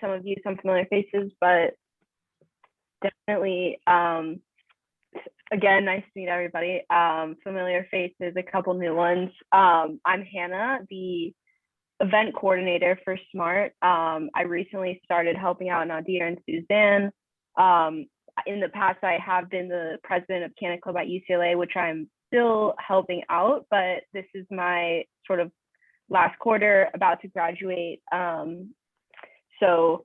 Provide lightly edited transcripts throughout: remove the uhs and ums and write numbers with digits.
some of you some familiar faces, but definitely, again, nice to meet everybody. Familiar faces, a couple new ones. I'm Hannah, the event coordinator for SMART. I recently started helping out Nadir and Suzanne. In the past, I have been the president of Cannabis Club at UCLA, which I'm still helping out, but this is my sort of last quarter, about to graduate. So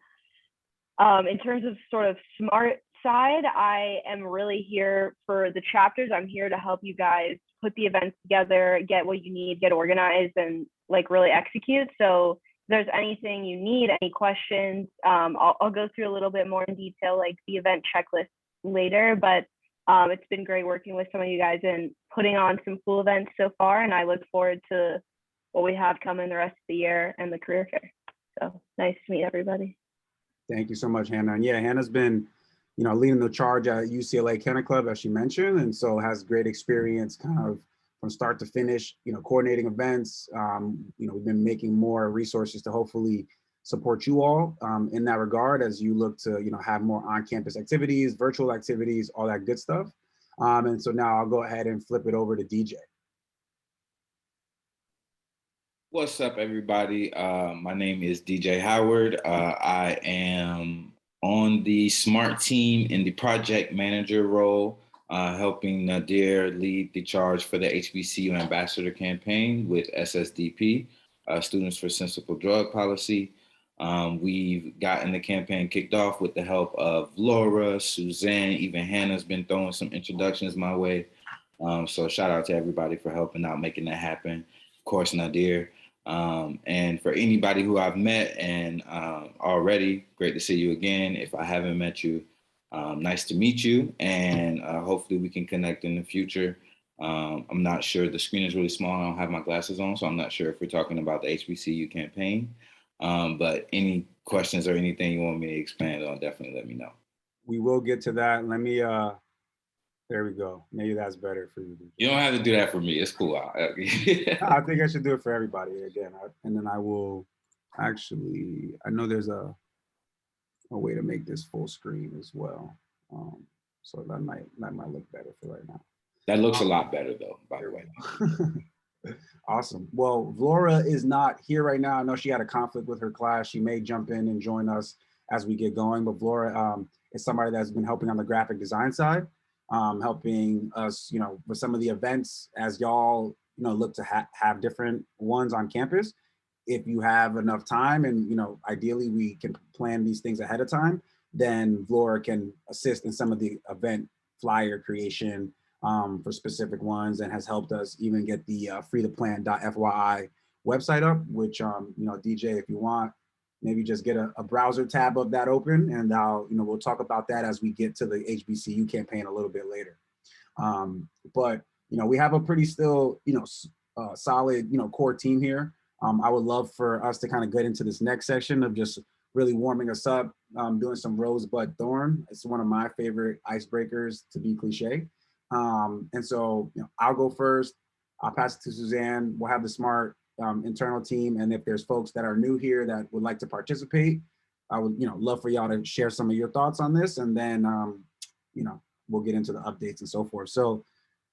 in terms of sort of SMART side, I am really here for the chapters. I'm here to help you guys put the events together, get what you need, get organized, and like really execute. So if there's anything you need, any questions, I'll go through a little bit more in detail, like the event checklist later, but it's been great working with some of you guys and putting on some cool events so far. And I look forward to what we have coming the rest of the year and the career fair. So nice to meet everybody. Thank you so much, Hannah. And yeah, Hannah's been, leading the charge at UCLA Cannabis Club, as she mentioned, and so has great experience kind of from start to finish, coordinating events. We've been making more resources to hopefully support you all in that regard as you look to, have more on-campus activities, virtual activities, all that good stuff. And so now I'll go ahead and flip it over to DJ. What's up, everybody? My name is DJ Howard. I am on the SMART team in the project manager role, helping Nadir lead the charge for the HBCU ambassador campaign with SSDP, Students for Sensible Drug Policy. We've gotten the campaign kicked off with the help of Laura, Suzanne, even Hannah's been throwing some introductions my way. So shout out to everybody for helping out, making that happen. Of course, Nadir. And for anybody who I've met and already, great to see you again. If I haven't met you, nice to meet you. And hopefully we can connect in the future. I'm not sure, the screen is really small. I don't have my glasses on, so I'm not sure if we're talking about the HBCU campaign. But any questions or anything you want me to expand on, definitely let me know. We will get to that. Let me, there we go. Maybe that's better for you. You don't have to do that for me. It's cool. I think I should do it for everybody again. And then I will actually, I know there's a way to make this full screen as well. So that might look better for right now. That looks a lot better though, by the way. Awesome. Well, Laura is not here right now. I know she had a conflict with her class. She may jump in and join us as we get going, but Laura is somebody that's been helping on the graphic design side. Helping us, with some of the events as y'all, look to have different ones on campus. If you have enough time and, ideally we can plan these things ahead of time, then Laura can assist in some of the event flyer creation for specific ones and has helped us even get the freetoplan.fyi website up, which, DJ, if you want, maybe just get a browser tab of that open and we'll talk about that as we get to the HBCU campaign a little bit later. But, we have a pretty still, solid, core team here. I would love for us to kind of get into this next section of just really warming us up, doing some Rosebud Thorn. It's one of my favorite icebreakers, to be cliche. And so, I'll go first. I'll pass it to Suzanne. We'll have the SMART internal team, and if there's folks that are new here that would like to participate, I would love for y'all to share some of your thoughts on this, and then we'll get into the updates and so forth. So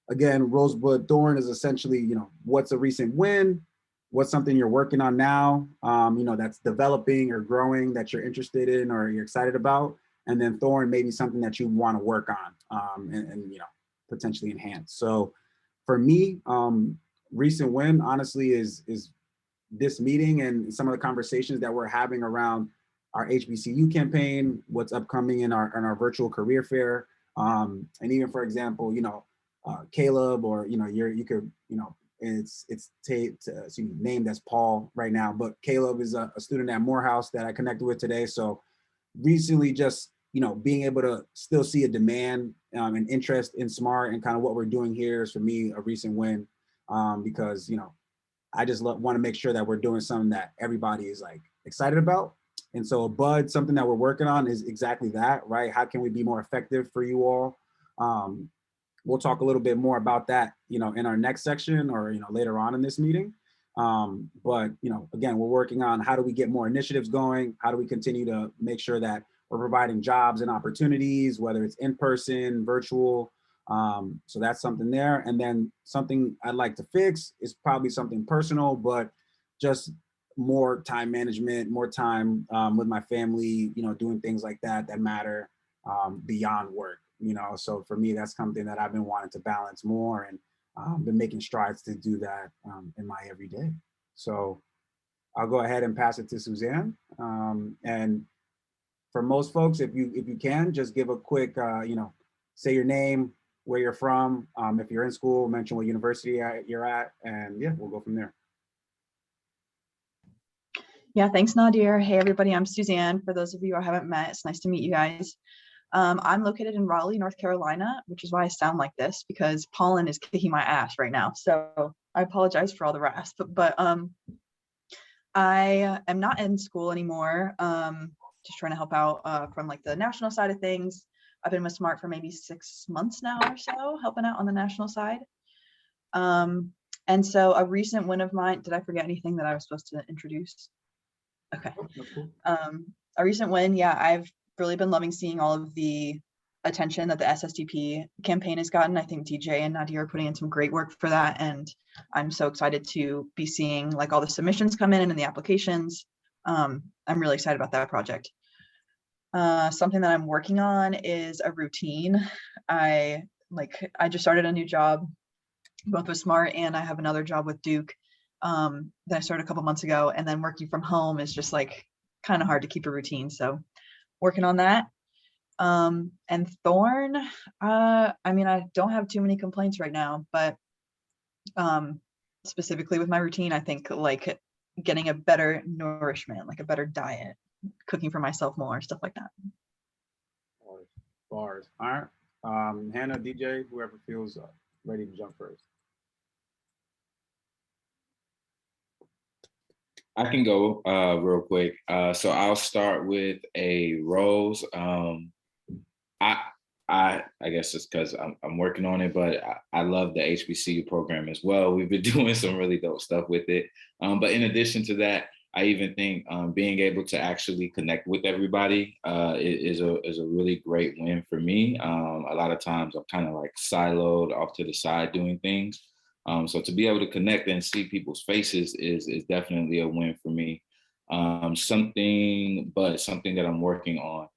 again, Rosebud Thorn is essentially what's a recent win, what's something you're working on now, that's developing or growing that you're interested in or you're excited about, and then Thorn maybe something that you want to work on and potentially enhance. So for me, recent win, honestly, is this meeting and some of the conversations that we're having around our HBCU campaign, what's upcoming in our virtual career fair, and even, for example, Caleb, or you could it's named as Paul right now, but Caleb is a student at Morehouse that I connected with today. So recently, just being able to still see a demand and interest in SMART and kind of what we're doing here is for me a recent win. Because I just want to make sure that we're doing something that everybody is like excited about. And so Bud, something that we're working on is exactly that, right? How can we be more effective for you all? We'll talk a little bit more about that, in our next section or later on in this meeting. But again, we're working on how do we get more initiatives going? How do we continue to make sure that we're providing jobs and opportunities, whether it's in person, virtual. So that's something there. And then something I'd like to fix is probably something personal, but just more time management, more time with my family, doing things like that matter beyond work, So for me, that's something that I've been wanting to balance more, and been making strides to do that in my everyday. So I'll go ahead and pass it to Suzanne. And for most folks, if you can, just give a quick, say your name, where you're from. If you're in school, mention what university you're at, and yeah, we'll go from there. Yeah, thanks, Nadir. Hey, everybody, I'm Suzanne. For those of you I haven't met, it's nice to meet you guys. I'm located in Raleigh, North Carolina, which is why I sound like this, because pollen is kicking my ass right now. So I apologize for all the rasp, but I am not in school anymore. Just trying to help out from like the national side of things. I've been with Smart for maybe 6 months now or so, helping out on the national side. And so a recent win of mine, did I forget anything that I was supposed to introduce? Okay. A recent win, yeah, I've really been loving seeing all of the attention that the SSDP campaign has gotten. I think DJ and Nadia are putting in some great work for that, and I'm so excited to be seeing like all the submissions come in and the applications. I'm really excited about that project. Something that I'm working on is a routine. I just started a new job, both with Smart, and I have another job with Duke that I started a couple months ago, and then working from home is just like kind of hard to keep a routine. So working on that. And Thorn, I mean, I don't have too many complaints right now, but specifically with my routine, I think like getting a better nourishment, like a better diet, cooking for myself more, stuff like that. Bars. All right. Hannah, DJ, whoever feels ready to jump first. I can go real quick. So I'll start with a Rose. I guess it's because I'm working on it, but I love the HBCU program as well. We've been doing some really dope stuff with it. But in addition to that, I even think being able to actually connect with everybody is a really great win for me. A lot of times I'm kind of like siloed off to the side doing things. So to be able to connect and see people's faces is definitely a win for me. Something that I'm working on.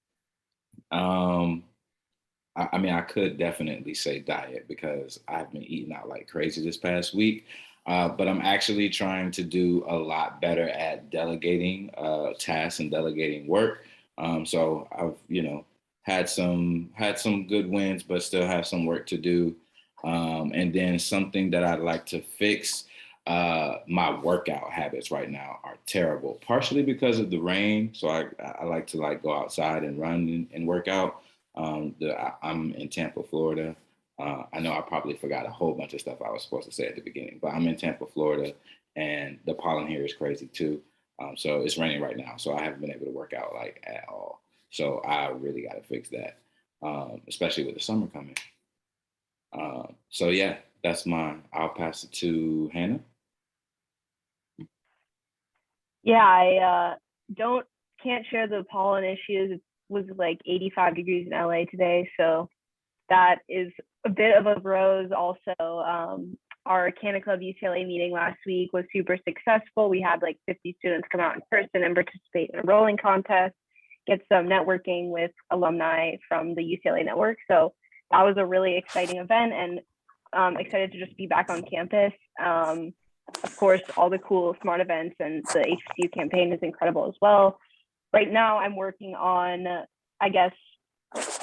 I mean, I could definitely say diet because I've been eating out like crazy this past week. But I'm actually trying to do a lot better at delegating tasks and delegating work. So I've, had some good wins, but still have some work to do. And then something that I'd like to fix, my workout habits right now are terrible, partially because of the rain. So I like to like go outside and run and work out. I'm in Tampa, Florida. I know I probably forgot a whole bunch of stuff I was supposed to say at the beginning, but I'm in Tampa, Florida, and the pollen here is crazy too. So it's raining right now, so I haven't been able to work out like at all. So I really got to fix that, especially with the summer coming. So yeah, that's mine. I'll pass it to Hannah. Yeah, I can't share the pollen issues. It was like 85 degrees in LA today, so that is a bit of a rose. Also, our Canna Club UCLA meeting last week was super successful. We had like 50 students come out in person and participate in a rolling contest, get some networking with alumni from the UCLA network. So that was a really exciting event, and excited to just be back on campus. Of course, all the cool Smart events and the HBCU campaign is incredible as well. Right now, I'm working on, I guess,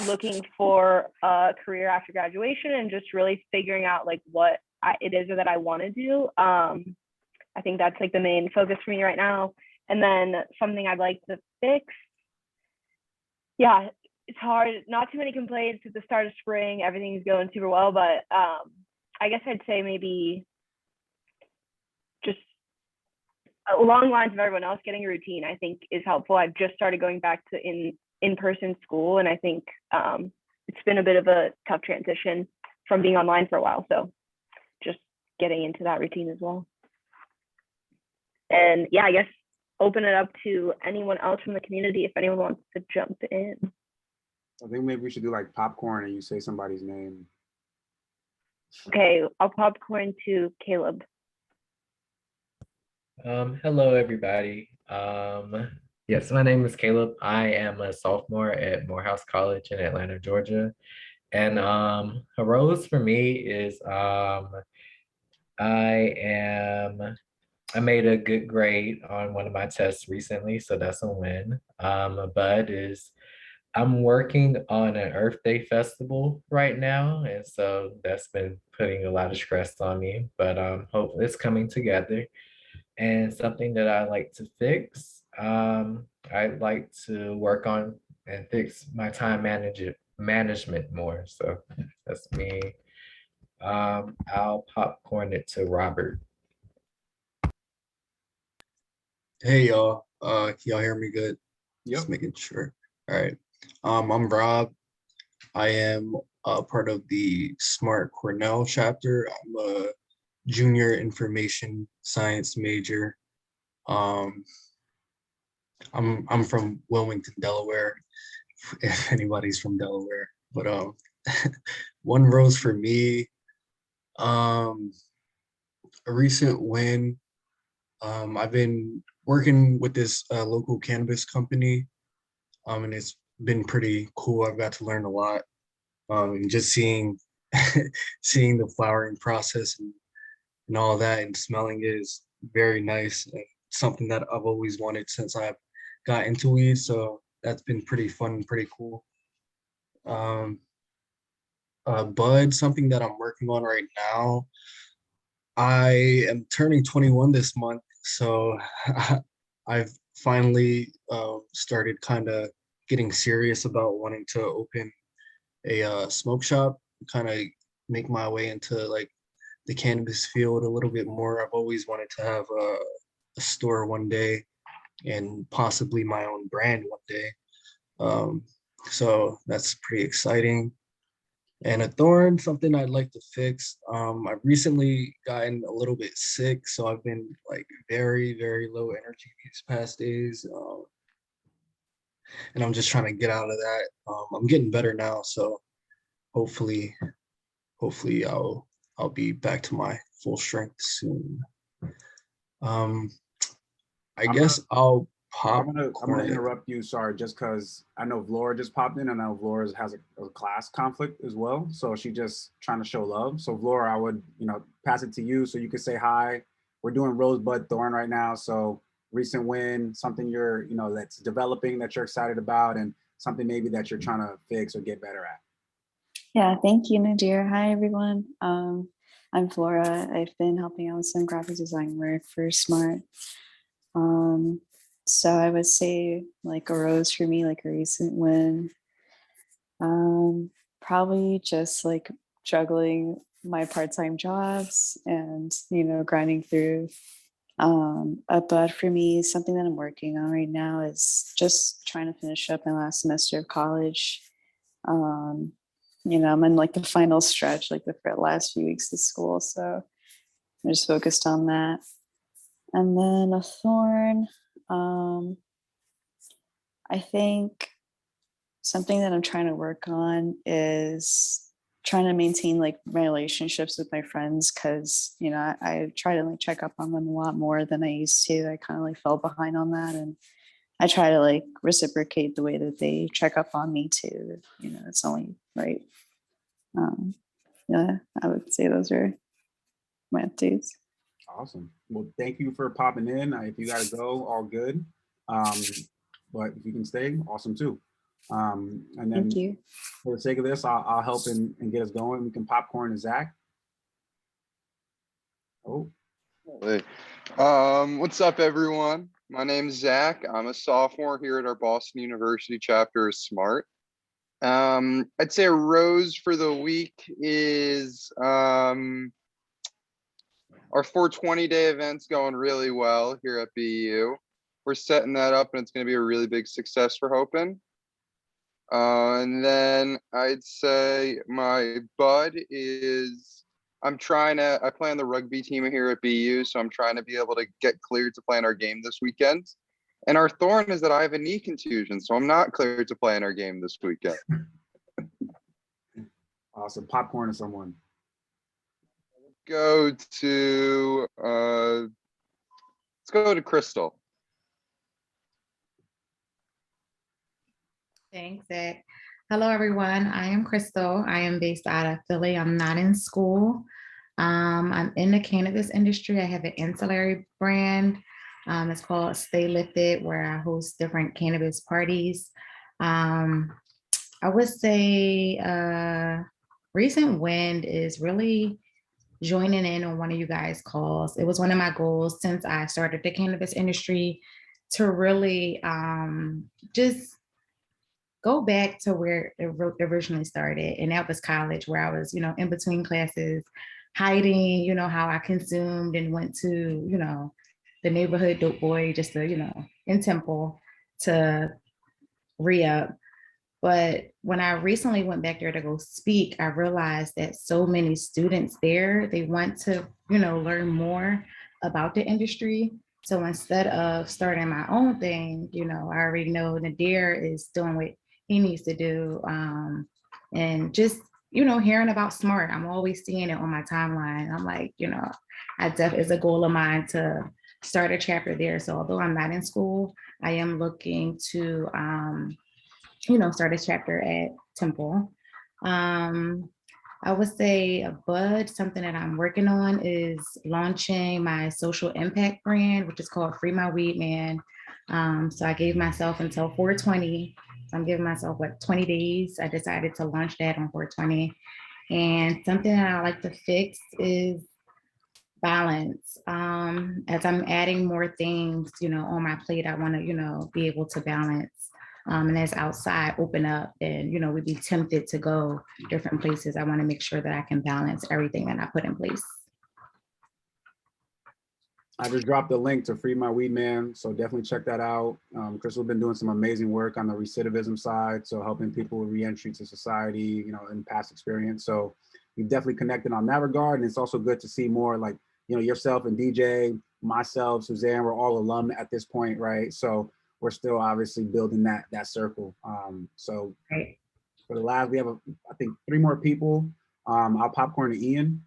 looking for a career after graduation and just really figuring out like what it is that I want to do. I think that's like the main focus for me right now. And then something I'd like to fix. Yeah, it's hard. Not too many complaints at the start of spring. Everything's going super well, but I guess I'd say maybe just along the lines of everyone else, getting a routine, I think is helpful. I've just started going back to in-person school, and I think it's been a bit of a tough transition from being online for a while. So just getting into that routine as well. And yeah, I guess open it up to anyone else from the community if anyone wants to jump in. I think maybe we should do like popcorn and you say somebody's name. Okay, I'll popcorn to Caleb. Hello, everybody. Yes, my name is Caleb. I am a sophomore at Morehouse College in Atlanta, Georgia. And a rose for me is I made a good grade on one of my tests recently, so that's a win. A bud is I'm working on an Earth Day festival right now, and so that's been putting a lot of stress on me, but hopefully it's coming together. And something that I like to fix, I'd like to work on and fix my time management more. So that's me. I'll popcorn it to Robert. Hey y'all, y'all hear me good? Yep. Just making sure. All right. I'm Rob. I am part of the Smart Cornell chapter. I'm a junior information science major. I'm from Wilmington, Delaware, if anybody's from Delaware. But one rose for me, a recent win. I've been working with this local cannabis company, and it's been pretty cool. I've got to learn a lot, and just seeing seeing the flowering process and all that, and smelling it is very nice. And something that I've always wanted since I've got into weed. So that's been pretty fun and pretty cool. Bud, something that I'm working on right now. I am turning 21 this month, so I've finally started kind of getting serious about wanting to open a smoke shop, kind of make my way into like the cannabis field a little bit more. I've always wanted to have a store one day and possibly my own brand one day. So that's pretty exciting. And a thorn, something I'd like to fix. I've recently gotten a little bit sick, so I've been like very, very low energy these past days. And I'm just trying to get out of that. I'm getting better now, so hopefully I'll be back to my full strength soon. I guess I'll I'm gonna interrupt you, sorry, just because I know Vlora just popped in and I know Vlora has a class conflict as well. So she just trying to show love. So Vlora, I would, pass it to you so you could say hi. We're doing Rosebud Thorn right now. So recent win, something you're, that's developing that you're excited about, and something maybe that you're trying to fix or get better at. Yeah, thank you, Nadir. Hi, everyone. I'm Flora. I've been helping out with some graphic design work for Smart. So I would say like a rose for me, like a recent win. Probably just like juggling my part-time jobs and, grinding through. A bud for me, something that I'm working on right now is just trying to finish up my last semester of college. I'm in like the final stretch, like the last few weeks of school. So I'm just focused on that. And then a thorn, I think something that I'm trying to work on is trying to maintain like my relationships with my friends, because I try to like check up on them a lot more than I used to. I kind of like fell behind on that, and I try to like reciprocate the way that they check up on me too. It's only right. Yeah, I would say those are my updates. Awesome. Well, thank you for popping in. If you gotta go, all good. But if you can stay, awesome too. And then Thank you. For the sake of this, I'll help and get us going. We can popcorn to Zach. Oh. Hey. What's up, everyone? My name's Zach. I'm a sophomore here at our Boston University chapter of Smart. I'd say a rose for the week is our 420 day event's going really well here at BU. We're setting that up, and it's going to be a really big success for Hopin. And then I'd say my bud is I play on the rugby team here at BU, so I'm trying to be able to get cleared to play in our game this weekend. And our thorn is that I have a knee contusion, so I'm not cleared to play in our game this weekend. Awesome. Popcorn or someone. Let's go to Crystal. Thanks, Zach. Hello, everyone. I am Crystal. I am based out of Philly. I'm not in school. I'm in the cannabis industry. I have an ancillary brand. It's called Stay Lifted, where I host different cannabis parties. I would say recent wind is really joining in on one of you guys' calls. It was one of my goals since I started the cannabis industry to really just go back to where it originally started. And that was college, where I was, in between classes, hiding, how I consumed and went to, the neighborhood dope boy, just to, in Temple to re-up. But when I recently went back there to go speak, I realized that so many students there, they want to, learn more about the industry. So instead of starting my own thing, I already know Nadir is doing what he needs to do. And just, hearing about SMART, I'm always seeing it on my timeline. I'm like, it's a goal of mine to start a chapter there. So although I'm not in school, I am looking to, start a chapter at Temple. I would say a bud, something that I'm working on is launching my social impact brand, which is called Free My Weed Man. So I gave myself until 4/20. So I'm giving myself 20 days. I decided to launch that on 4/20. And something that I like to fix is balance. As I'm adding more things, on my plate, I want to, be able to balance. And as outside open up and, we'd be tempted to go different places, I want to make sure that I can balance everything that I put in place. I just dropped the link to Free My Weed Man, so definitely check that out. Crystal's been doing some amazing work on the recidivism side, so helping people with re-entry to society, in past experience. So we've definitely connected on that regard, and it's also good to see more like, yourself and DJ, myself, Suzanne, we're all alum at this point, right? So we're still obviously building that circle. So right. For the last, we have, I think, 3 more people. I'll popcorn to Ian.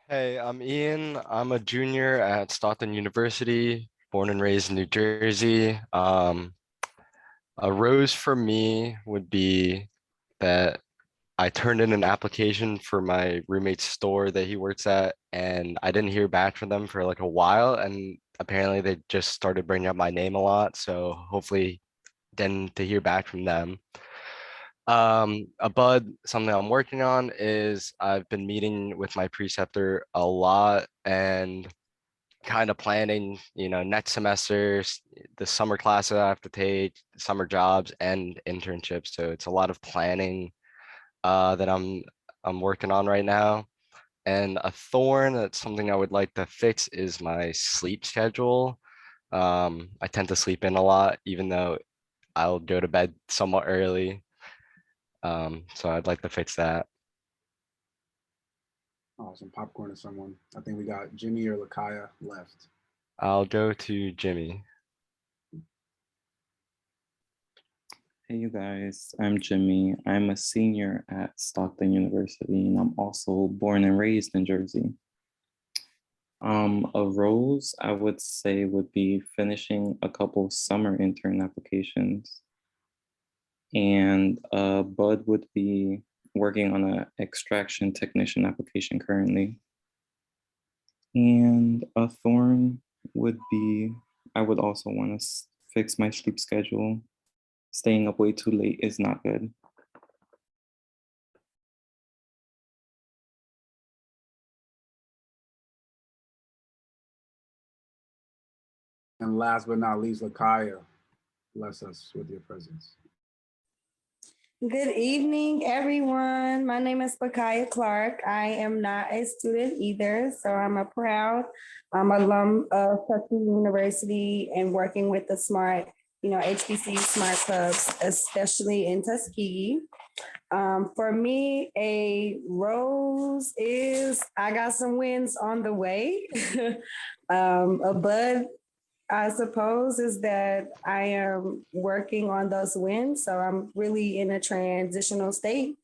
Hey, I'm Ian. I'm a junior at Stockton University, born and raised in New Jersey. A rose for me would be that I turned in an application for my roommate's store that he works at, and I didn't hear back from them for like a while, and apparently they just started bringing up my name a lot, so hopefully then to hear back from them. A bud, something I'm working on is I've been meeting with my preceptor a lot and kind of planning, next semester, the summer classes I have to take, summer jobs and internships. So it's a lot of planning that I'm working on right now. And a thorn, that's something I would like to fix, is my sleep schedule. I tend to sleep in a lot, even though I'll go to bed somewhat early. So I'd like to fix that. Awesome. Popcorn to someone. I think we got Jimmy or Lakaya left. I'll go to Jimmy. Hey, you guys, I'm Jimmy. I'm a senior at Stockton University, and I'm also born and raised in Jersey. A rose I would say would be finishing a couple summer intern applications. And bud would be working on an extraction technician application currently. And a thorn would be, I would also want to fix my sleep schedule. Staying up way too late is not good. And last but not least, Lakaya, bless us with your presence. Good evening, everyone. My name is Lakaya Clark. I am not a student either, so I'm a proud alum of Tuskegee University and working with the SMART, HBCU SMART clubs, especially in Tuskegee. For me, a rose is I got some wins on the way. A bud, I suppose, is that I am working on those wins. So I'm really in a transitional state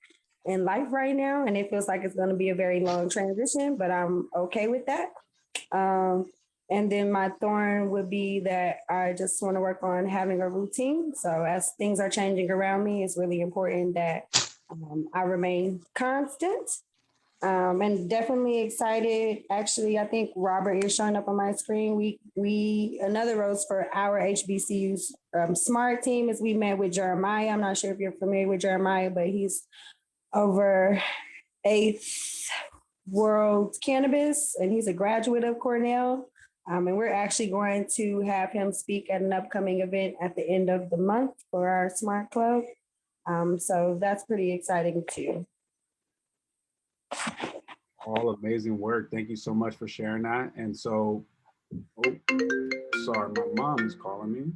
in life right now. And it feels like it's going to be a very long transition, but I'm okay with that. And then my thorn would be that I just want to work on having a routine. So as things are changing around me, it's really important that I remain constant. And definitely excited. Actually, I think Robert is showing up on my screen. We another rose for our HBCU's smart team is we met with Jeremiah. I'm not sure if you're familiar with Jeremiah, but he's over 8th World Cannabis, and he's a graduate of Cornell. And we're actually going to have him speak at an upcoming event at the end of the month for our Smart Club. So that's pretty exciting too. All amazing work. Thank you so much for sharing that. And so, oh, sorry, my mom is calling me.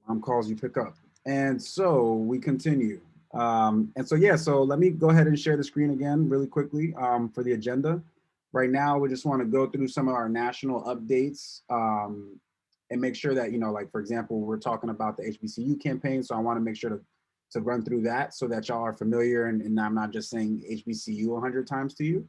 Mom calls, you pick up. And so we continue. So let me go ahead and share the screen again really quickly for the agenda. Right now, we just want to go through some of our national updates and make sure that, like, for example, we're talking about the HBCU campaign. So I want to make sure to run through that so that y'all are familiar and I'm not just saying HBCU 100 times to you.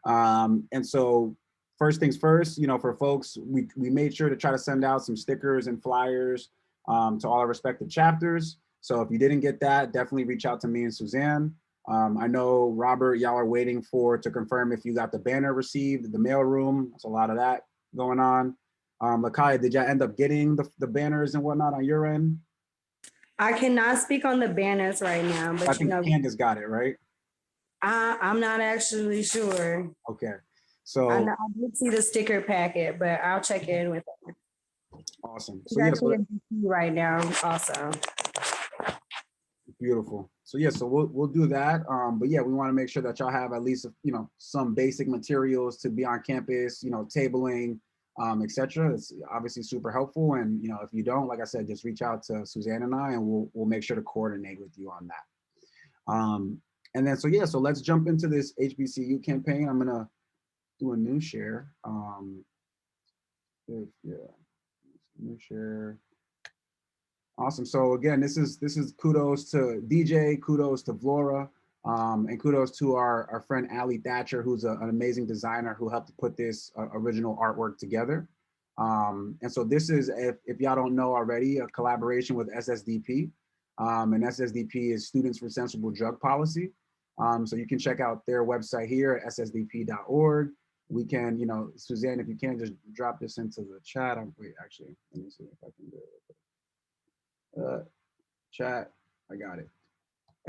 And so first things first, for folks, we made sure to try to send out some stickers and flyers to all our respective chapters. So if you didn't get that, definitely reach out to me and Suzanne. I know, Robert, y'all are waiting to confirm if you got the banner received, the mail room. There's a lot of that going on. Lakaya, did y'all end up getting the banners and whatnot on your end? I cannot speak on the banners right now, but I think Candace got it, right? I'm not actually sure. Okay. So I did see the sticker packet, but I'll check in with them. Awesome. So yeah, right now also. Beautiful. So yeah, so we'll do that. But yeah, we want to make sure that y'all have at least some basic materials to be on campus, tabling, etc. It's obviously super helpful. And if you don't, like I said, just reach out to Suzanne and I, and we'll make sure to coordinate with you on that. And then so let's jump into this HBCU campaign. I'm gonna do a new share. New share. Awesome. So again, this is kudos to DJ, kudos to Vlora, and kudos to our friend Ali Thatcher, who's an amazing designer who helped put this original artwork together. And so this is, if y'all don't know already, a collaboration with SSDP. And SSDP is Students for Sensible Drug Policy. So you can check out their website here at ssdp.org. We can, Suzanne, if you can just drop this into the chat. Wait, actually, let me see if I can do it. Chat, I got it.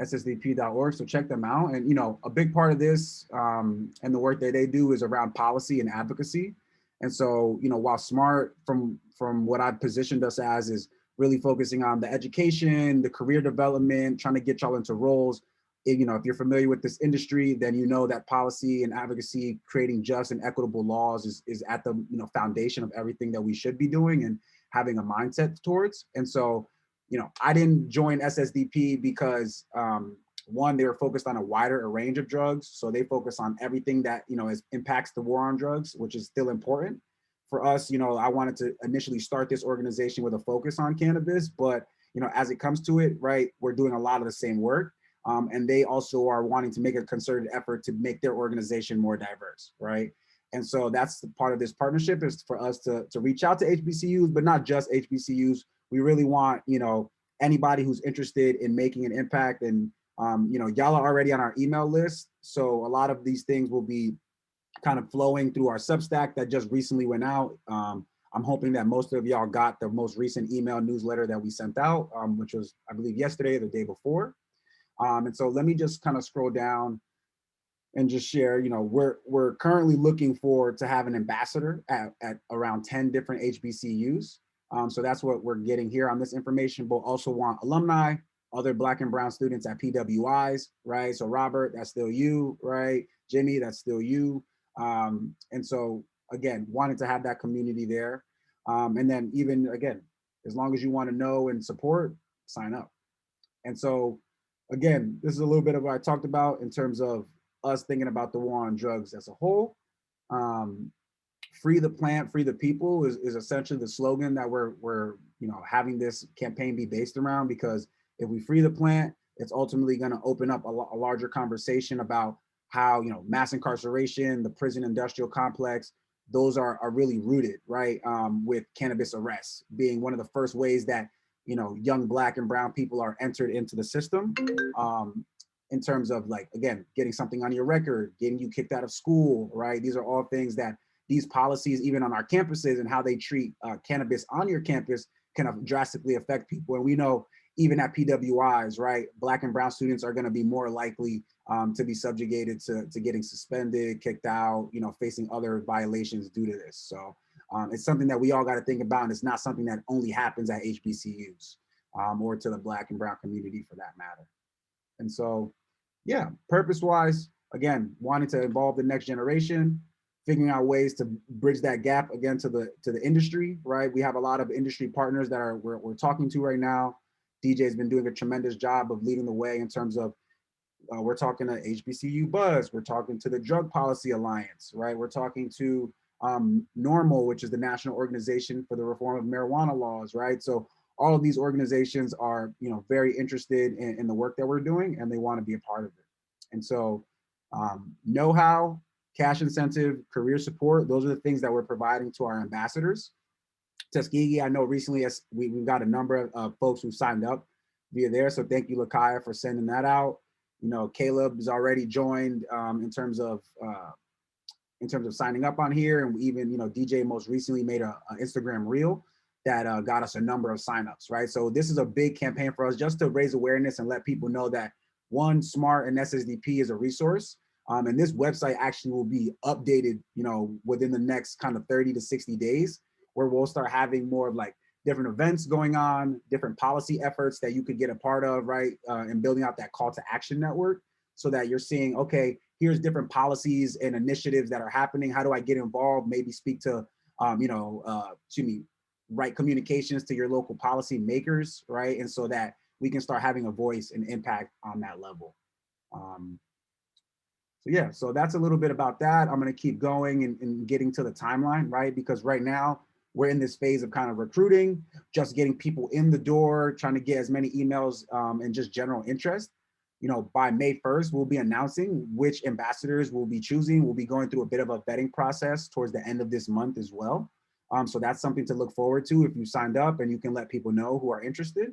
ssdp.org. So check them out. And a big part of this and the work that they do is around policy and advocacy. And so while SMART, from what I've positioned us as, is really focusing on the education, the career development, trying to get y'all into roles. If you're familiar with this industry, then that policy and advocacy, creating just and equitable laws is at the foundation of everything that we should be doing and having a mindset towards. And so I didn't join SSDP because one, they were focused on a wider range of drugs. So they focus on everything that, impacts the war on drugs, which is still important. For us, I wanted to initially start this organization with a focus on cannabis, but, as it comes to it, right, we're doing a lot of the same work. And they also are wanting to make a concerted effort to make their organization more diverse, right? And so that's the part of this partnership, is for us to reach out to HBCUs, but not just HBCUs. We really want, anybody who's interested in making an impact. And, y'all are already on our email list. So a lot of these things will be kind of flowing through our Substack that just recently went out. I'm hoping that most of y'all got the most recent email newsletter that we sent out, which was, I believe, yesterday or the day before. And so let me just kind of scroll down and just share, we're currently looking to have an ambassador at around 10 different HBCUs. So that's what we're getting here on this information, but also want alumni, other Black and brown students at PWIs, right? So Robert, that's still you, right? Jimmy, that's still you. And so again, wanted to have that community there. And then even again, as long as you want to know and support, sign up. And so again, this is a little bit of what I talked about in terms of us thinking about the war on drugs as a whole. Free the plant, free the people is essentially the slogan that we're having this campaign be based around, because if we free the plant, it's ultimately going to open up a larger conversation about how mass incarceration, the prison industrial complex, those are really rooted, right? With cannabis arrests being one of the first ways that young Black and brown people are entered into the system, in terms of, like, again, getting something on your record, getting you kicked out of school, right? These are all things that these policies, even on our campuses and how they treat cannabis on your campus, can drastically affect people. And we know even at PWIs, right, Black and brown students are going to be more likely to be subjugated to getting suspended, kicked out, facing other violations due to this. So it's something that we all got to think about, and it's not something that only happens at HBCUs or to the Black and brown community for that matter. And so, yeah, purpose-wise, again, wanting to involve the next generation, figuring out ways to bridge that gap again to the industry, right? We have a lot of industry partners that we're talking to right now. DJ's been doing a tremendous job of leading the way in terms of we're talking to HBCU Buzz, we're talking to the Drug Policy Alliance, right? We're talking to NORML, which is the National Organization for the Reform of Marijuana Laws, right? So all of these organizations are very interested in the work that we're doing, and they want to be a part of it. And so know-how, cash incentive, career support, those are the things that we're providing to our ambassadors. Tuskegee, I know recently we've got a number of folks who signed up via there. So thank you, Lakaya, for sending that out. Caleb has already joined in terms of signing up on here. And even, DJ most recently made an Instagram reel that got us a number of signups, right? So this is a big campaign for us just to raise awareness and let people know that one, SMART and SSDP is a resource. And this website actually will be updated, within the next kind of 30 to 60 days, where we'll start having more of like different events going on, different policy efforts that you could get a part of, right? And building out that call to action network so that you're seeing, okay, here's different policies and initiatives that are happening. How do I get involved? Maybe speak to, write communications to your local policy makers, right? And so that we can start having a voice and impact on that level. So yeah, so that's a little bit about that. I'm gonna keep going and getting to the timeline, right? Because right now we're in this phase of kind of recruiting, just getting people in the door, trying to get as many emails and just general interest. By May 1st, we'll be announcing which ambassadors we'll be choosing. We'll be going through a bit of a vetting process towards the end of this month as well. So that's something to look forward to if you signed up, and you can let people know who are interested.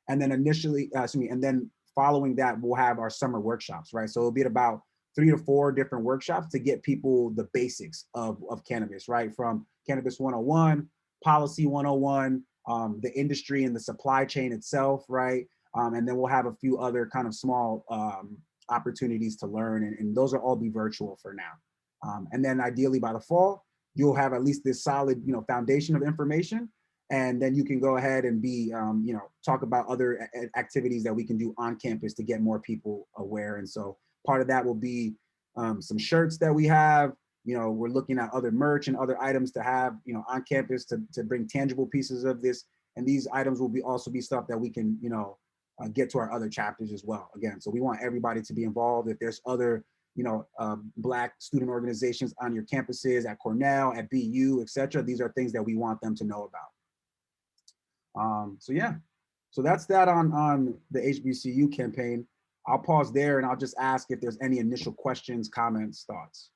And then and then following that, we'll have our summer workshops, right? So it'll be about 3 to 4 different workshops to get people the basics of cannabis, right? From Cannabis 101, Policy 101, the industry and the supply chain itself, right? And then we'll have a few other kind of small opportunities to learn, and those will all be virtual for now. And then ideally by the fall, you'll have at least this solid, foundation of information, and then you can go ahead and be, talk about other activities that we can do on campus to get more people aware. And so part of that will be some shirts that we have. We're looking at other merch and other items to have, on campus to bring tangible pieces of this. And these items will also be stuff that we can, get to our other chapters as well. Again, so we want everybody to be involved. If there's other, Black student organizations on your campuses at Cornell, at BU, et cetera, these are things that we want them to know about. So yeah, so that's that on the HBCU campaign. I'll pause there and I'll just ask if there's any initial questions, comments, thoughts.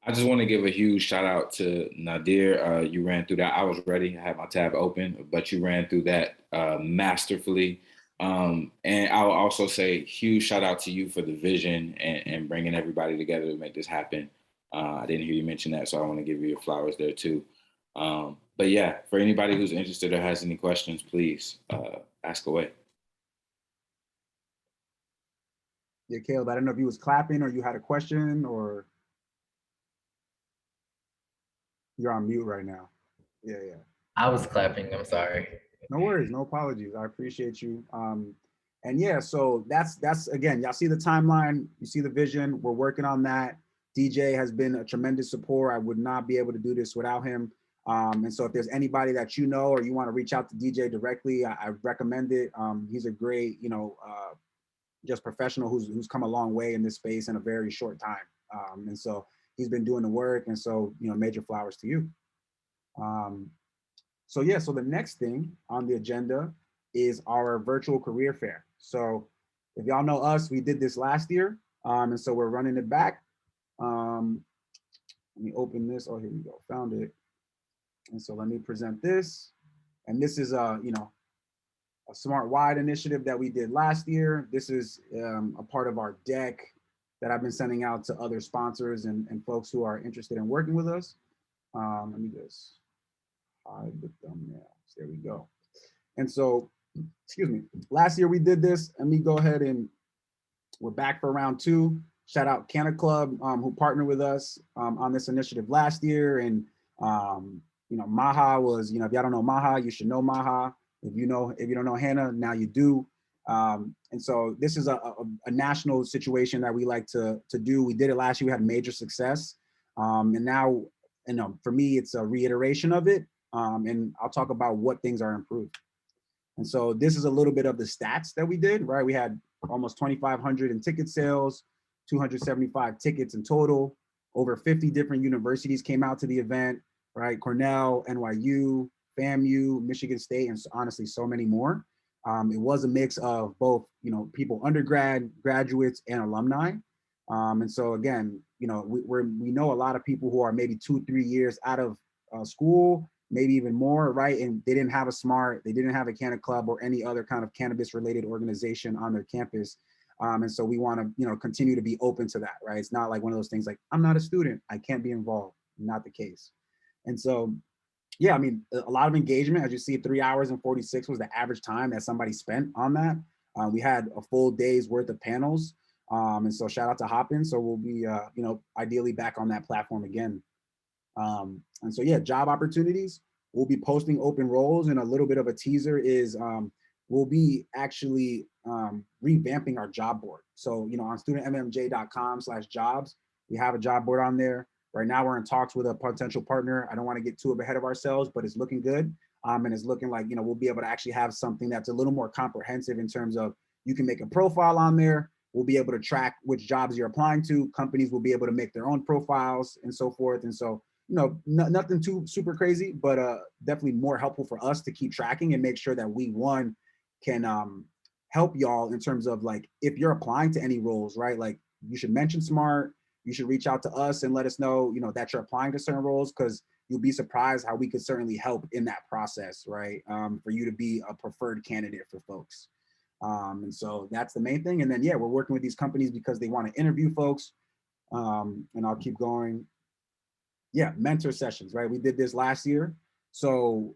I just want to give a huge shout out to Nadir. You ran through that. I was ready. I had my tab open, but you ran through that masterfully. And I'll also say huge shout out to you for the vision and bringing everybody together to make this happen. I didn't hear you mention that, so I want to give you your flowers there too. But yeah, for anybody who's interested or has any questions, please ask away. Yeah, Caleb, I don't know if you was clapping or you had a question, or you're on mute right now. Yeah. I was clapping, I'm sorry. No worries, no apologies. I appreciate you. And yeah, so that's again, y'all see the timeline, you see the vision, we're working on that. DJ has been a tremendous support. I would not be able to do this without him. And so if there's anybody that you know or you want to reach out to DJ directly, I recommend it. He's a great, just professional who's come a long way in this space in a very short time. And so he's been doing the work. And so, major flowers to you. So yeah, so the next thing on the agenda is our virtual career fair. So if y'all know us, we did this last year. And so we're running it back. Let me open this. Oh, here we go, found it. And so let me present this. And this is a Smart Wide initiative that we did last year. This is a part of our deck that I've been sending out to other sponsors and folks who are interested in working with us. Let me just hide the thumbnails. There we go. And so, excuse me, last year we did this. Let me go ahead and we're back for round 2. Shout out Canna Club, who partnered with us on this initiative last year. And, Maha was, if y'all don't know Maha, you should know Maha. If you don't know Hannah, now you do. And so this is a national situation that we like to do. We did it last year, we had major success. And now, for me, it's a reiteration of it. And I'll talk about what things are improved. And so this is a little bit of the stats that we did, right? We had almost 2,500 in ticket sales, 275 tickets in total. Over 50 different universities came out to the event, right? Cornell, NYU, FAMU, Michigan State, and honestly, so many more. It was a mix of both, people undergrad, graduates, and alumni. And so again, we know a lot of people who are maybe 2-3 years out of school, maybe even more, right? And they didn't have a Smart, they didn't have a Canna Club or any other kind of cannabis-related organization on their campus. And so we want to, continue to be open to that, right? It's not like one of those things like, I'm not a student, I can't be involved. Not the case. And so, yeah, I mean, a lot of engagement. As you see, 3 hours and 46 was the average time that somebody spent on that. We had a full day's worth of panels. And so shout out to Hopin. So we'll be, ideally back on that platform again. And so, yeah, job opportunities. We'll be posting open roles, and a little bit of a teaser is we'll be actually revamping our job board. So, on studentmmj.com/jobs, we have a job board on there. Right now, we're in talks with a potential partner. I don't want to get too ahead of ourselves, but it's looking good. And it's looking like, we'll be able to actually have something that's a little more comprehensive in terms of you can make a profile on there. We'll be able to track which jobs you're applying to. Companies will be able to make their own profiles and so forth. And so, nothing too super crazy, but definitely more helpful for us to keep tracking and make sure that we, one, can help y'all in terms of like, if you're applying to any roles, right? Like you should mention Smart, you should reach out to us and let us know, that you're applying to certain roles, because you'll be surprised how we could certainly help in that process, right? For you to be a preferred candidate for folks. And so that's the main thing. And then, yeah, we're working with these companies because they want to interview folks. And I'll keep going. Yeah, mentor sessions, right? We did this last year. So,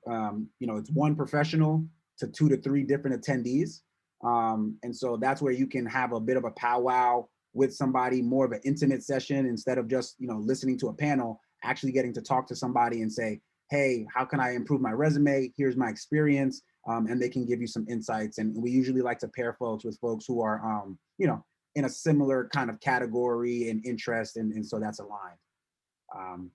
it's one professional to 2 to 3 different attendees. And so that's where you can have a bit of a powwow with somebody, more of an intimate session, instead of just, listening to a panel, actually getting to talk to somebody and say, hey, how can I improve my resume? Here's my experience. And they can give you some insights. And we usually like to pair folks with folks who are, in a similar kind of category and interest. And so that's aligned.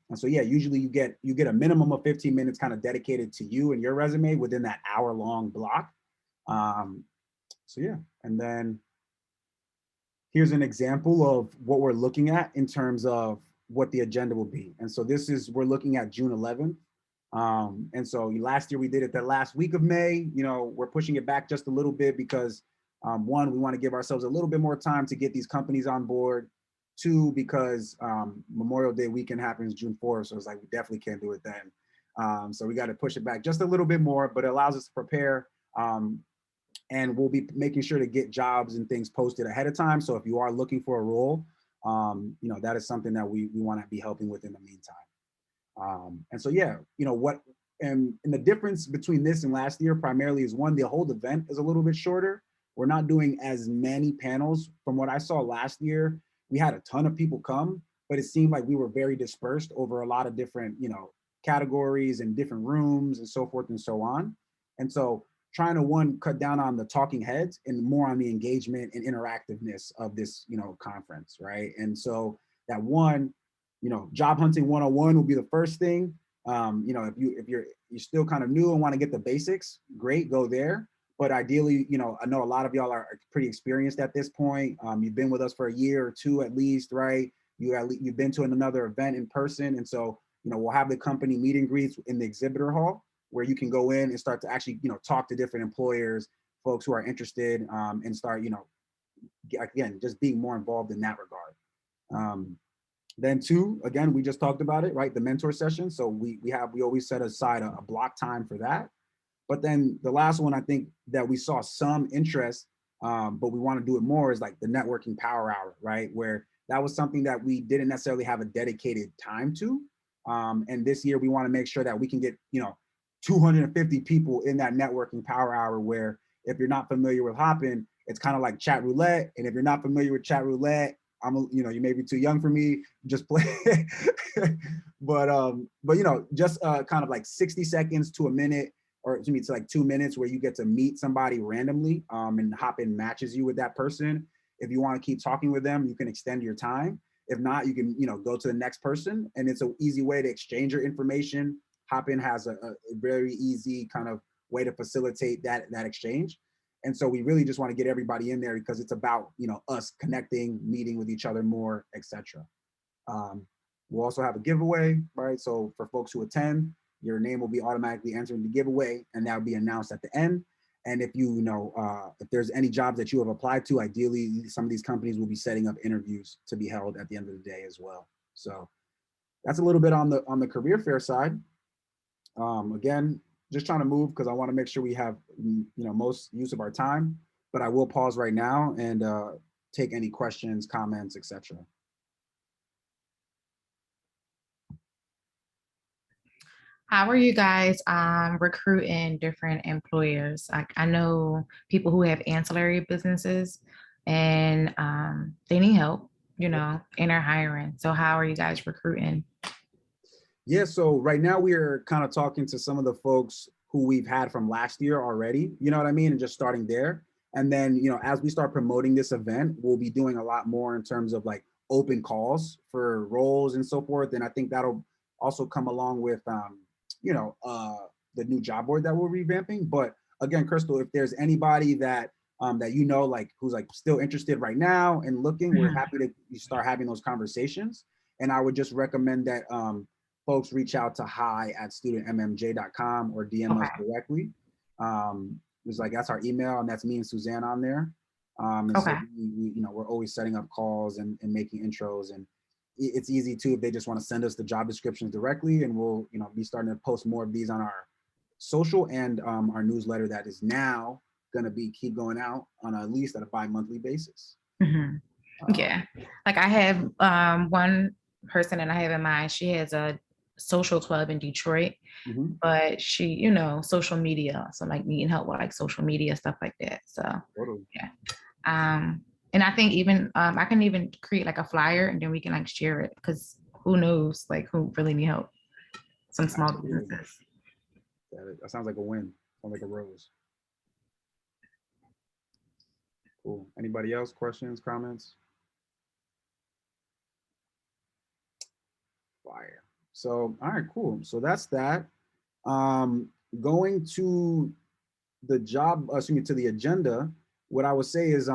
And so, yeah, usually you get a minimum of 15 minutes kind of dedicated to you and your resume within that hour-long block. So, yeah, and then here's an example of what we're looking at in terms of what the agenda will be. And so we're looking at June 11th. And so last year we did it the last week of May. We're pushing it back just a little bit because one, we want to give ourselves a little bit more time to get these companies on board. 2, because Memorial Day weekend happens June 4th. So it's like, we definitely can't do it then. So we got to push it back just a little bit more, but it allows us to prepare. And we'll be making sure to get jobs and things posted ahead of time. So if you are looking for a role, that is something that we want to be helping with in the meantime. And so, yeah, and the difference between this and last year primarily is, one, the whole event is a little bit shorter. We're not doing as many panels. From what I saw last year, we had a ton of people come, but it seemed like we were very dispersed over a lot of different, categories and different rooms and so forth and so on. And so trying to one, cut down on the talking heads and more on the engagement and interactiveness of this, conference, right? And so that one, job hunting 101 will be the first thing. If you're still kind of new and want to get the basics, great, go there. But ideally, I know a lot of y'all are pretty experienced at this point. You've been with us for a year or two at least, right? You've been to another event in person. And so, we'll have the company meet and greets in the exhibitor hall where you can go in and start to actually, talk to different employers, folks who are interested, and start, again, just being more involved in that regard. Then two, again, we just talked about it, right? The mentor session. So we always set aside a block time for that. But then the last one, I think that we saw some interest, but we want to do it more, is like the networking power hour, right? Where that was something that we didn't necessarily have a dedicated time to. And this year we want to make sure that we can get, 250 people in that networking power hour, where if you're not familiar with Hopin, it's kind of like chat roulette. And if you're not familiar with chat roulette, you may be too young for me, just play. but just kind of like 60 seconds to a minute, or to me, it's like 2 minutes where you get to meet somebody randomly, and Hopin matches you with that person. If you want to keep talking with them, you can extend your time. If not, you can, go to the next person, and it's an easy way to exchange your information. Hopin has a very easy kind of way to facilitate that exchange. And so we really just want to get everybody in there because it's about, us connecting, meeting with each other more, etc. We'll also have a giveaway, right? So for folks who attend, your name will be automatically entered in the giveaway, and that will be announced at the end. And if if there's any jobs that you have applied to, ideally, some of these companies will be setting up interviews to be held at the end of the day as well. So that's a little bit on the career fair side. Again, just trying to move because I want to make sure we have, most use of our time, but I will pause right now and take any questions, comments, etc. How are you guys recruiting different employers? I know people who have ancillary businesses and they need help, in their hiring. So how are you guys recruiting? Yeah, so right now we are kind of talking to some of the folks who we've had from last year already, you know what I mean? And just starting there. And then, as we start promoting this event, we'll be doing a lot more in terms of like open calls for roles and so forth. And I think that'll also come along with, the new job board that we're revamping. But again, Crystal, if there's anybody that like who's like still interested right now and looking, we're happy to start having those conversations. And I would just recommend that folks reach out to hi@studentmmj.com or DM us directly. It's like, that's our email, and that's me and Suzanne on there. And so we're always setting up calls and making intros, and it's easy too if they just want to send us the job descriptions directly, and we'll be starting to post more of these on our social and our newsletter that is now going to keep going out on at least a bi-monthly basis. Yeah, like I have one person that I have in mind. She has a social club in Detroit, but she, social media. So like needing help with like social media, stuff like that. So yeah. And I think even I can even create like a flyer and then we can like share it, because who knows like who really need help. Some small businesses. That sounds like a win. Sounds like a rose. Cool. Anybody else? Questions, comments? Fire. So, all right, cool. So that's that. Going to the to the agenda, what I would say is,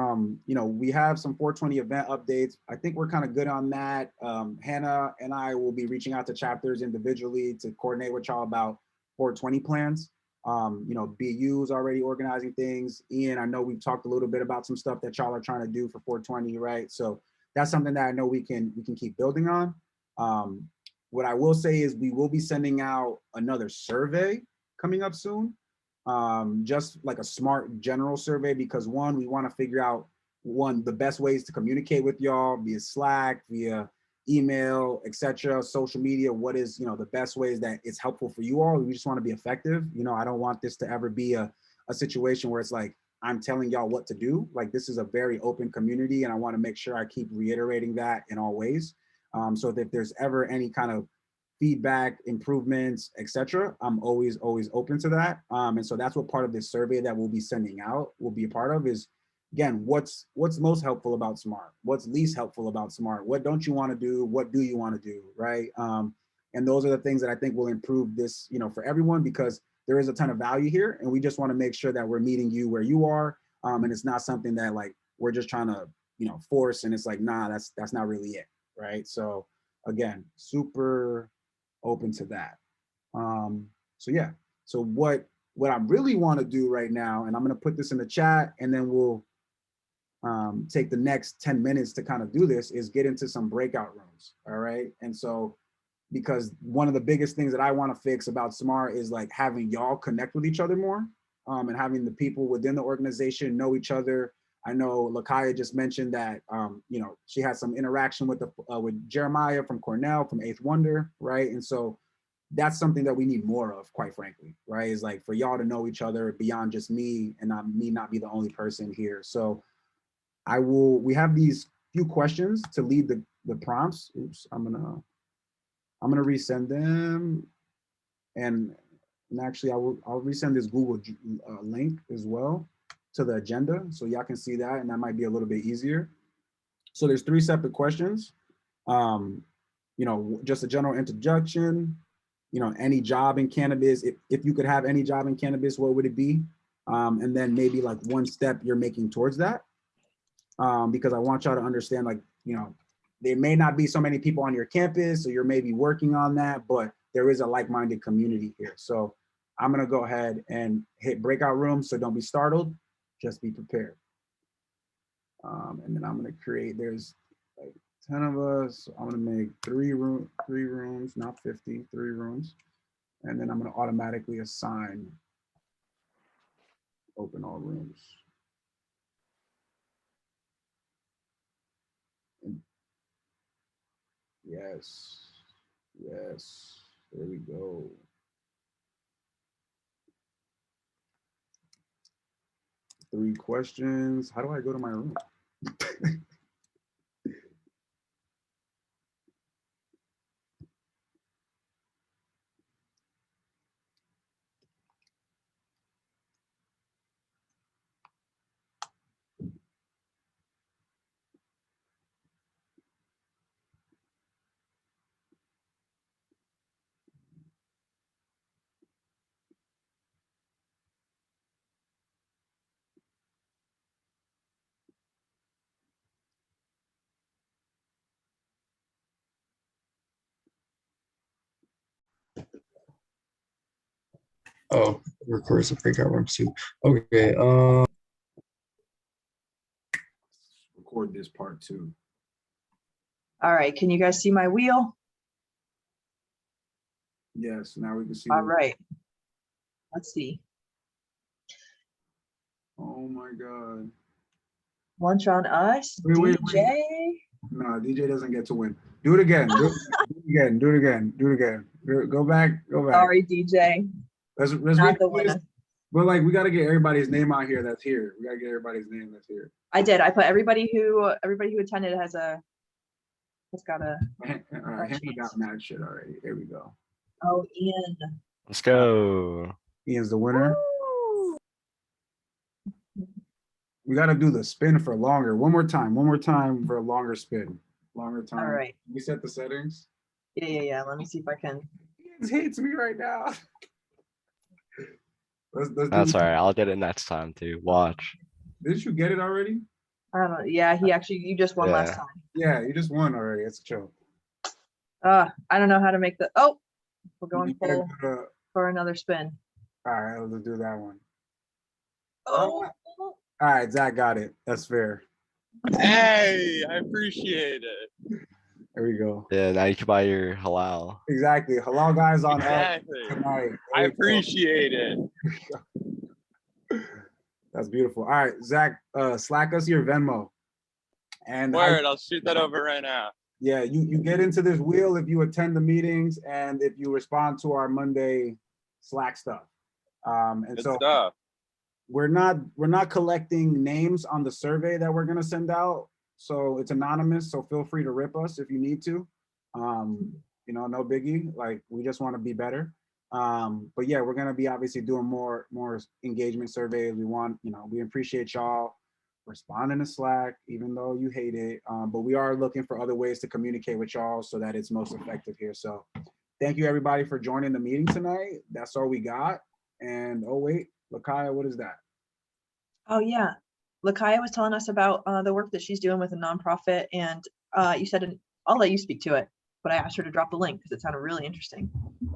we have some 420 event updates. I think we're kind of good on that. Hannah and I will be reaching out to chapters individually to coordinate with y'all about 420 plans. BU is already organizing things. Ian, I know we've talked a little bit about some stuff that y'all are trying to do for 420, right? So that's something that I know we can keep building on. What I will say is we will be sending out another survey coming up soon, just like a smart general survey, because one, we want to figure out the best ways to communicate with y'all via Slack, via email, etc., social media. What is the best ways that it's helpful for you all? We just want to be effective. I don't want this to ever be a situation where it's like I'm telling y'all what to do. Like, this is a very open community, and I want to make sure I keep reiterating that in all ways. So that if there's ever any kind of feedback, improvements, etc. I'm always open to that. And so that's what part of this survey that we'll be sending out will be a part of is, again, what's most helpful about SMART? What's least helpful about SMART? What don't you want to do? What do you want to do, right? And those are the things that I think will improve this, for everyone, because there is a ton of value here, and we just want to make sure that we're meeting you where you are, and it's not something that like we're just trying to, force, and it's like, nah, that's not really it, right? So again, super open to that. So yeah, so what I really want to do right now, and I'm going to put this in the chat, and then we'll take the next 10 minutes to kind of do this, is get into some breakout rooms. All right. And so, because one of the biggest things that I want to fix about SMART is like having y'all connect with each other more, and having the people within the organization know each other. I know Lakaya just mentioned that, she had some interaction with Jeremiah from Cornell, from Eighth Wonder, right? And so that's something that we need more of, quite frankly, right? Is like for y'all to know each other beyond just me, and not be the only person here. So we have these few questions to lead the prompts. Oops, I'm gonna resend them, and actually I'll resend this Google link as well to the agenda, so y'all can see that, and that might be a little bit easier. So there's 3 separate questions. Just a general introduction, any job in cannabis. If you could have any job in cannabis, what would it be? And then maybe like one step you're making towards that. Because I want y'all to understand, like, there may not be so many people on your campus, so you're maybe working on that, but there is a like-minded community here. So I'm gonna go ahead and hit breakout rooms, so don't be startled, just be prepared. And then I'm gonna create, there's like 10 of us, so I'm gonna make 3 rooms, not 50, 3 rooms. And then I'm gonna automatically assign open all rooms. Yes, there we go. Three questions. How do I go to my room? Oh, record some breakout rooms too. Okay. Record this part too. All right, can you guys see my wheel? Yes, now we can see. All right, let's see. Oh my God. Lunch on us, wait, DJ. No, DJ doesn't get to win. Do it again. Do it again. Go back. Sorry, DJ. Let's Not the winner. But like, we got to get everybody's name out here that's here. We got to get everybody's name that's here. I did. I put everybody who attended has got a. Hannah got mad shit already. There we go. Oh, Ian. Let's go. Ian's the winner. Woo! We got to do the spin for longer. One more time for a longer spin. Longer time. All right. We set the settings. Yeah. Let me see if I can. Ian hates me right now. Let's That's all right. I'll get it next time too. Watch. Did you get it already? I don't know. Yeah, you just won last time. Yeah, you just won already. It's a joke. I don't know how to make the. Oh, we're going full for another spin. All right, let's do that one. Oh. All right, Zach got it. That's fair. Hey, I appreciate it. There we go. Yeah, now you can buy your halal. Exactly. Halal guys on Exactly. tonight. I appreciate it. That's beautiful. All right, Zach, slack us your Venmo. And Word, I'll shoot that over right now. Yeah, you get into this wheel if you attend the meetings and if you respond to our Monday Slack stuff. And Good so stuff. we're not collecting names on the survey that we're gonna send out. So it's anonymous. So feel free to rip us if you need to. you know, no biggie. Like, we just want to be better. But yeah, we're gonna be obviously doing more engagement surveys. We want, you know, we appreciate y'all responding to Slack, even though you hate it. But we are looking for other ways to communicate with y'all so that it's most effective here. So thank you everybody for joining the meeting tonight. That's all we got. And oh wait, Lakaya, what is that? Oh yeah, Lakaya was telling us about the work that she's doing with a nonprofit, and you said, I'll let you speak to it, but I asked her to drop the link because it sounded really interesting.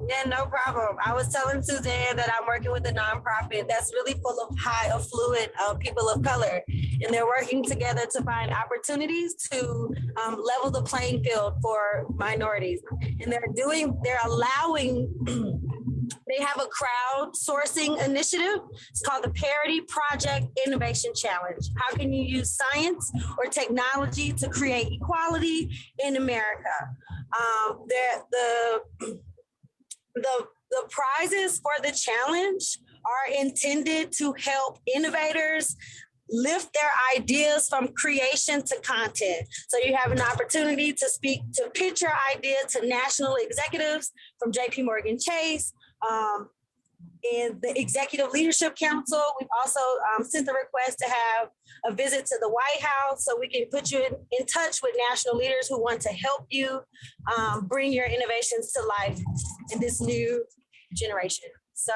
Yeah, no problem. I was telling Suzanne that I'm working with a nonprofit that's really full of high affluent people of color, and they're working together to find opportunities to level the playing field for minorities. And they're allowing they have a crowdsourcing initiative. It's called the Parity Project Innovation Challenge. How can you use science or technology to create equality in America? The prizes for the challenge are intended to help innovators lift their ideas from creation to content. So you have an opportunity to pitch your idea to national executives from JP Morgan Chase, and the Executive Leadership Council. We've also sent the request to have a visit to the White House so we can put you in touch with national leaders who want to help you bring your innovations to life in this new generation. So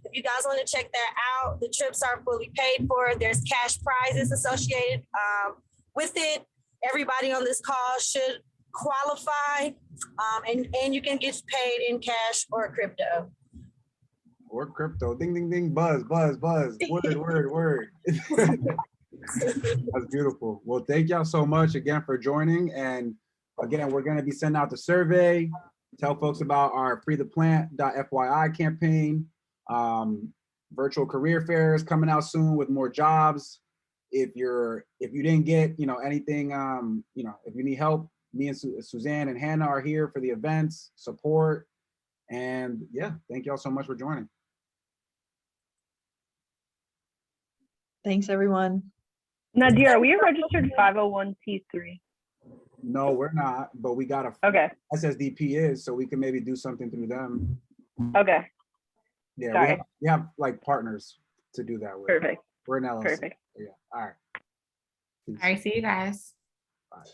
if you guys want to check that out, the trips are fully paid for. There's cash prizes associated with it. Everybody on this call should qualify, and you can get paid in cash or crypto. Or crypto. Ding, ding, ding. Buzz, buzz, buzz. Word. That's beautiful. Well, thank y'all so much again for joining. And again, we're going to be sending out the survey. Tell folks about our freetheplant.fyi campaign. Virtual career fairs coming out soon with more jobs. If you didn't get, you know, anything, you know, if you need help, me and Suzanne and Hannah are here for the events, support. And yeah, thank y'all so much for joining. Thanks, everyone. Nadir, are we a registered 501c3? No, we're not, but we got a Okay. SSDP is, so we can maybe do something through them. Okay. Yeah, we have like partners to do that with. Perfect. We're an LLC. Perfect. Yeah. All right. All right, see you guys. Bye.